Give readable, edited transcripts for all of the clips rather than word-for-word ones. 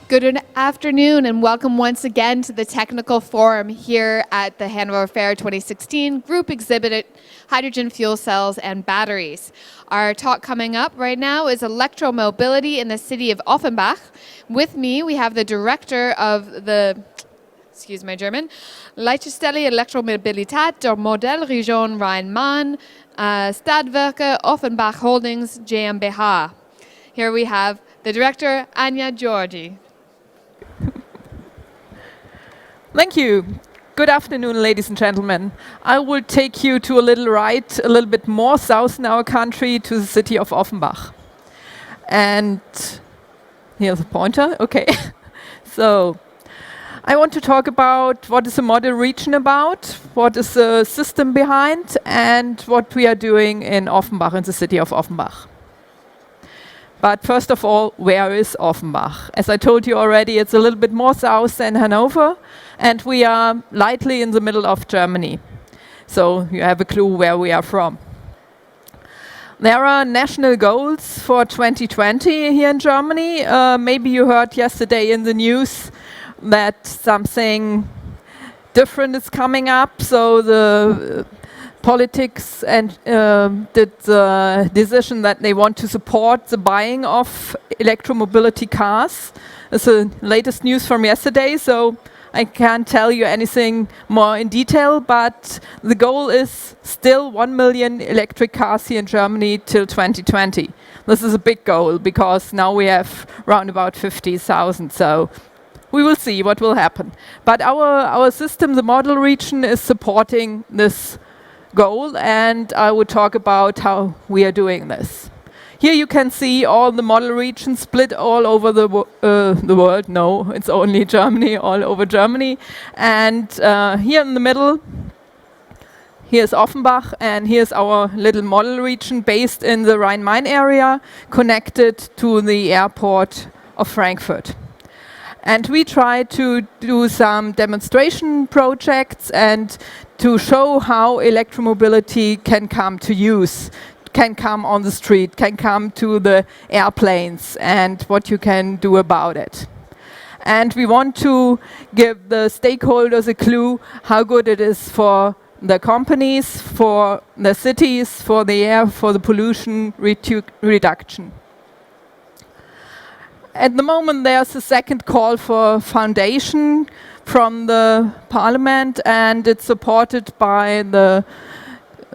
Good afternoon and welcome once again to the Technical Forum here at the Hanover Fair 2016 Group Exhibit Hydrogen Fuel Cells and Batteries. Our talk coming up right now is electromobility in the city of Offenbach. With me we have the director of the, excuse my German, Leitstelle Elektromobilität der Modellregion Rhein-Main, Stadtwerke Offenbach Holdings GmbH. Here we have the director, Anja Georgi. Thank you. Good afternoon, ladies and gentlemen. I will take you to a little right, a little bit more south in our country, to the city of Offenbach. And here's a pointer. Okay. So I want to talk about what is the model region about, what is the system behind, and what we are doing in Offenbach, in the city of Offenbach. But first of all, where is Offenbach? As I told you already, it's a little bit more south than Hanover, and we are lightly in the middle of Germany. So you have a clue where we are from. There are national goals for 2020 here in Germany. Maybe you heard yesterday in the news that something different is coming up. So the politics and did the decision that they want to support the buying of electromobility cars. It's the latest news from yesterday, so I can't tell you anything more in detail, but the goal is still 1 million electric cars here in Germany till 2020. This is a big goal because now we have around about 50,000, so we will see what will happen. But our system, the model region, is supporting this goal, and I will talk about how we are doing this. Here you can see all the model regions split all over the world. No, it's only Germany, all over Germany. And here in the middle, here's Offenbach, and here's our little model region based in the Rhine-Main area, connected to the airport of Frankfurt. And we try to do some demonstration projects and to show how electromobility can come to use, can come on the street, can come to the airplanes, and what you can do about it. And we want to give the stakeholders a clue how good it is for the companies, for the cities, for the air, for the pollution reduction. At the moment there's a second call for foundation from the parliament, and it's supported by the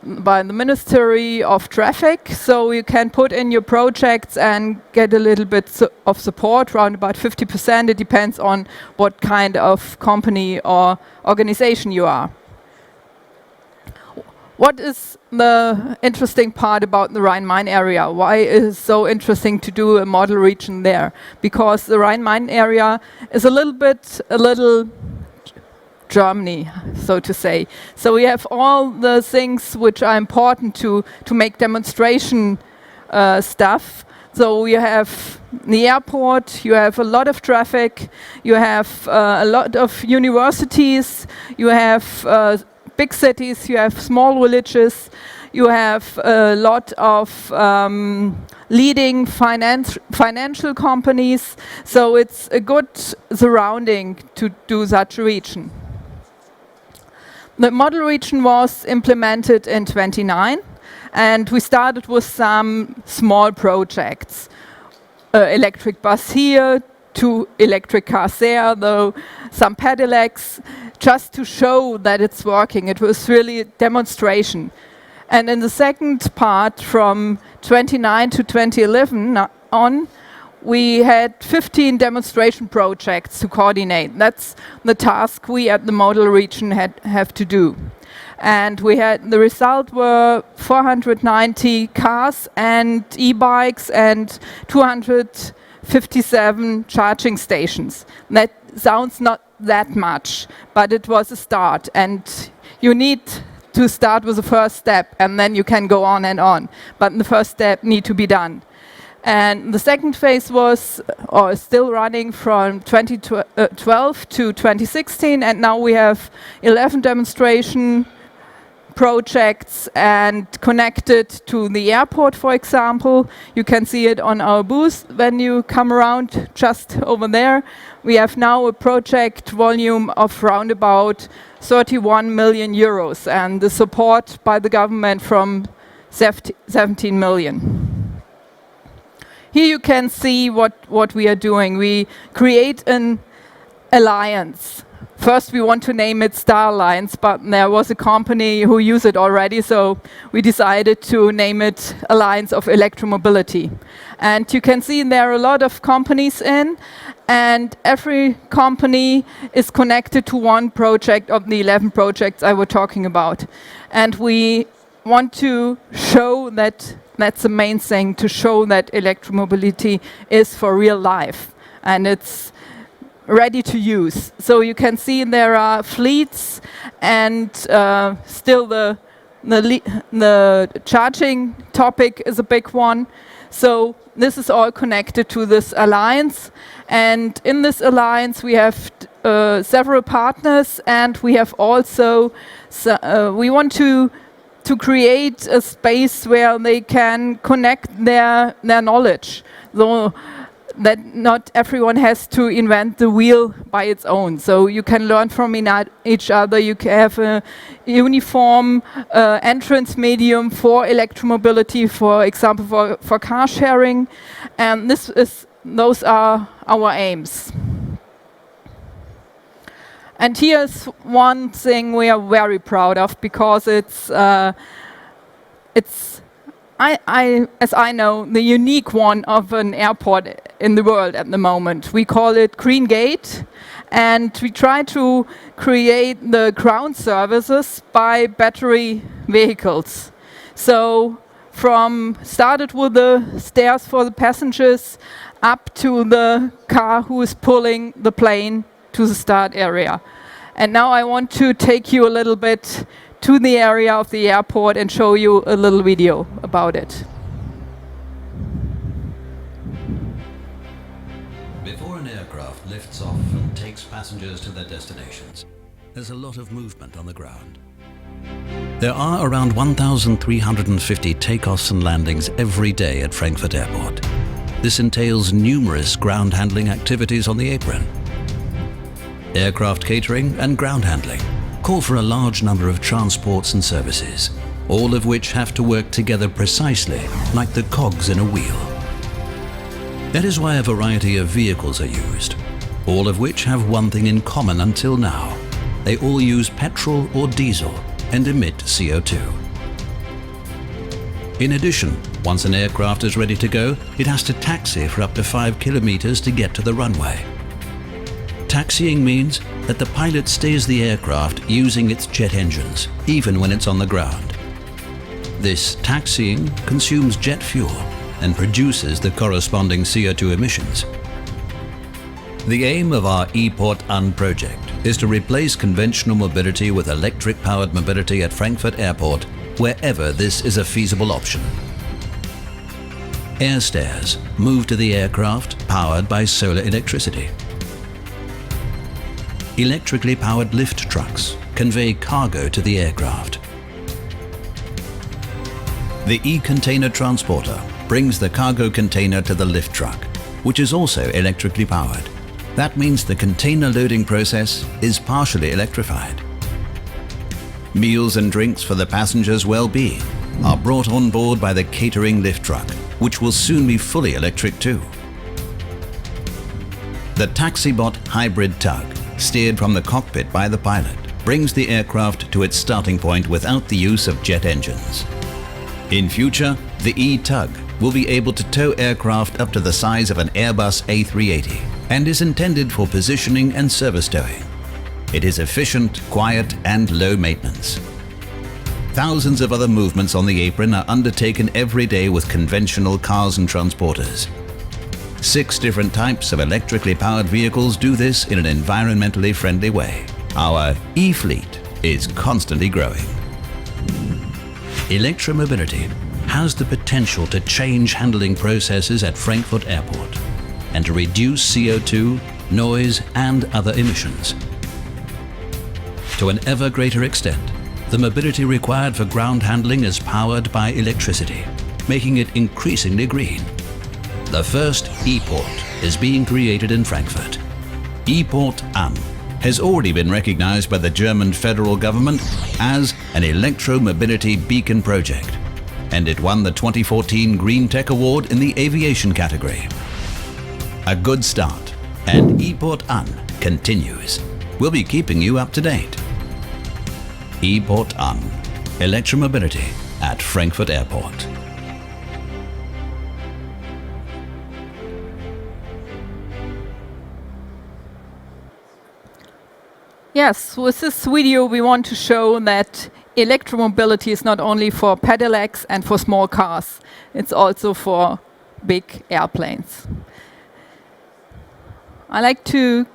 Ministry of Traffic, so you can put in your projects and get a little bit of support, around about 50%. It depends on what kind of company or organization you are. What is the interesting part about the Rhine-Main area? Why is it so interesting to do a model region there? Because the Rhine-Main area is a little Germany, so to say. So we have all the things which are important to make demonstration stuff. So you have the airport, you have a lot of traffic, you have a lot of universities, you have big cities, you have small villages, you have a lot of leading financial companies, so it's a good surrounding to do such a region. The model region was implemented in 29, and we started with some small projects. Electric bus here, 2 electric cars there, though some pedelecs, just to show that it's working. It was really a demonstration. And in the second part, from 29 to 2011 on, we had 15 demonstration projects to coordinate. That's the task we at the model region have to do. And the result were 490 cars and e-bikes and 257 charging stations. That sounds not that much, but it was a start, and you need to start with the first step and then you can go on and on, but the first step need to be done. And the second phase was still running from 2012 to 2016, and now we have 11 demonstration projects and connected to the airport, for example. You can see it on our booth when you come around just over there. We have now a project volume of round about 31 million euros and the support by the government from 17 million. Here you can see what we are doing. We create an alliance. First, we want to name it Star Alliance, but there was a company who used it already, so we decided to name it Alliance of Electromobility. And you can see there are a lot of companies in, and every company is connected to one project of the 11 projects I was talking about. And we want to show that that's the main thing, to show that electromobility is for real life, and it's ready to use. So you can see there are fleets, and still the charging topic is a big one. So this is all connected to this alliance, and in this alliance we have several partners, and we have also we want to create a space where they can connect their knowledge. So that not everyone has to invent the wheel by its own. So you can learn from each other. You can have a uniform entrance medium for electromobility, for example, for car sharing. And those are our aims. And here's one thing we are very proud of, because it's as I know, the unique one of an airport in the world at the moment. We call it Green Gate, and we try to create the ground services by battery vehicles. So started with the stairs for the passengers up to the car who is pulling the plane to the start area. And now I want to take you a little bit to the area of the airport and show you a little video about it. Before an aircraft lifts off and takes passengers to their destinations, there's a lot of movement on the ground. There are around 1,350 takeoffs and landings every day at Frankfurt Airport. This entails numerous ground handling activities on the apron. Aircraft catering and ground handling call for a large number of transports and services, all of which have to work together precisely like the cogs in a wheel. That is why a variety of vehicles are used, all of which have one thing in common until now. They all use petrol or diesel and emit CO2. In addition, once an aircraft is ready to go, it has to taxi for up to 5 kilometers to get to the runway. Taxiing means that the pilot steers the aircraft using its jet engines, even when it's on the ground. This taxiing consumes jet fuel and produces the corresponding CO2 emissions. The aim of our E-Port-an project is to replace conventional mobility with electric-powered mobility at Frankfurt Airport wherever this is a feasible option. Air stairs move to the aircraft powered by solar electricity. Electrically powered lift trucks convey cargo to the aircraft. The e-container transporter brings the cargo container to the lift truck, which is also electrically powered. That means the container loading process is partially electrified. Meals and drinks for the passengers' well-being are brought on board by the catering lift truck, which will soon be fully electric too. The TaxiBot hybrid tug, steered from the cockpit by the pilot, brings the aircraft to its starting point without the use of jet engines. In future, the E-Tug will be able to tow aircraft up to the size of an Airbus A380 and is intended for positioning and service towing. It is efficient, quiet, and low maintenance. Thousands of other movements on the apron are undertaken every day with conventional cars and transporters. 6 different types of electrically powered vehicles do this in an environmentally friendly way. Our E-fleet is constantly growing. Electromobility has the potential to change handling processes at Frankfurt Airport and to reduce CO2, noise, and other emissions. To an ever greater extent, the mobility required for ground handling is powered by electricity, making it increasingly green. The first e-port is being created in Frankfurt. E-port Am has already been recognized by the German federal government as an electromobility beacon project, and it won the 2014 Green Tech Award in the aviation category. A good start, and e-port An continues. We'll be keeping you up to date. e-port An, electromobility at Frankfurt Airport. Yes, with this video we want to show that electromobility is not only for pedelecs and for small cars, it's also for big airplanes. I like to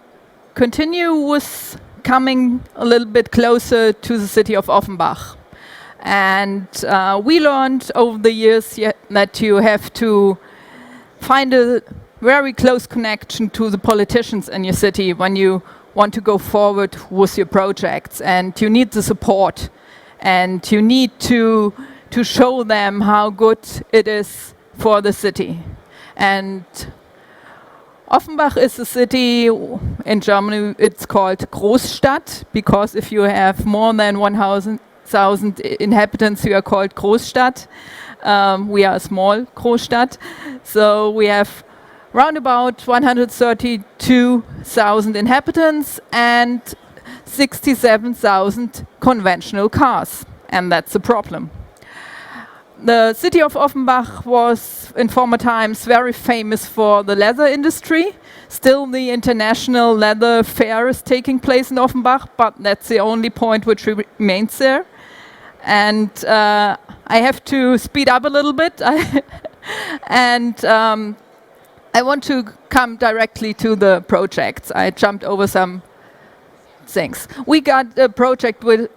continue with coming a little bit closer to the city of Offenbach. And we learned over the years that you have to find a very close connection to the politicians in your city when you want to go forward with your projects, and you need the support, and you need to show them how good it is for the city. And Offenbach is a city, in Germany it's called Großstadt, because if you have more than 1,000 inhabitants you are called Großstadt. We are a small Großstadt, so we have round about 132,000 inhabitants and 67,000 conventional cars, and that's a problem. The city of Offenbach was in former times very famous for the leather industry. Still the international leather fair is taking place in Offenbach, but that's the only point which remains there. And I have to speed up a little bit. I want to come directly to the projects. I jumped over some things. We got a project with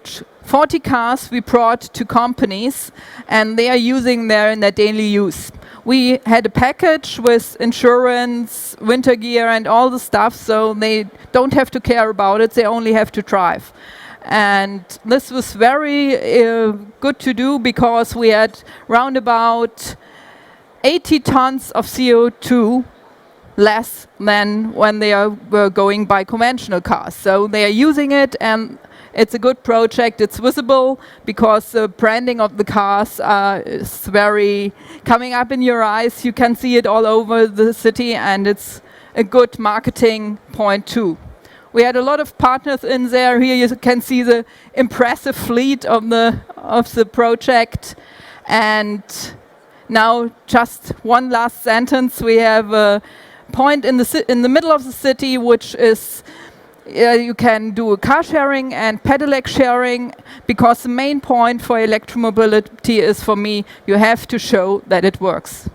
40 cars we brought to companies, and they are using there in their daily use. We had a package with insurance, winter gear and all the stuff, so they don't have to care about it, they only have to drive. And this was very good to do because we had round about 80 tons of CO2 less than when they were going by conventional cars. So they are using it, and it's a good project. It's visible because the branding of the cars is very coming up in your eyes. You can see it all over the city, and it's a good marketing point too. We had a lot of partners in there. Here you can see the impressive fleet of the project. And now just one last sentence. We have a point in the middle of the city, which is you can do a car sharing and pedelec sharing, because the main point for electromobility is, for me, you have to show that it works.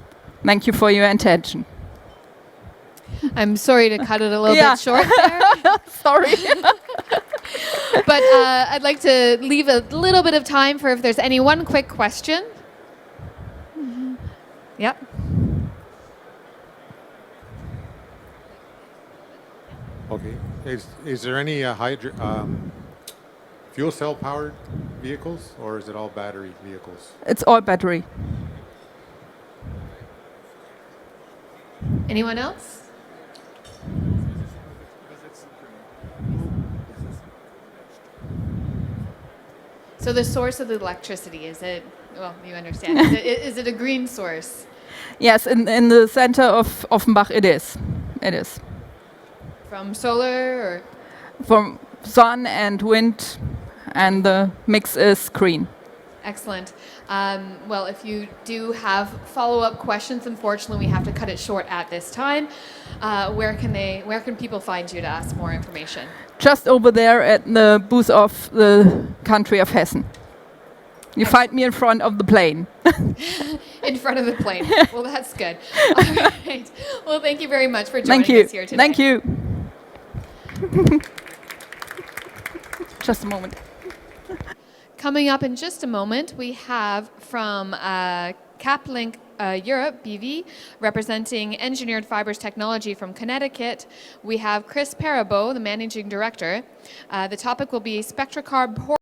Thank you for your attention. I'm sorry to cut it a little bit short there. Sorry. But I'd like to leave a little bit of time for if there's any one quick question. Yep. Okay. Is there any fuel cell powered vehicles, or is it all battery vehicles? It's all battery. Anyone else? So the source of the electricity, is it, well, you understand, is it a green source? Yes, in the center of Offenbach it is. It is. From solar or? From sun and wind, and the mix is green. Excellent. Well, if you do have follow-up questions, unfortunately we have to cut it short at this time. Where can people find you to ask more information? Just over there at the booth of the country of Hessen. You find me in front of the plane. In front of the plane. Well, that's good. All right. Well, thank you very much for joining us here today. Thank you. Just a moment. Coming up in just a moment, we have from CapLink Europe, BV, representing Engineered Fibers Technology from Connecticut. We have Chris Parabeau, the Managing Director. The topic will be SpectraCarb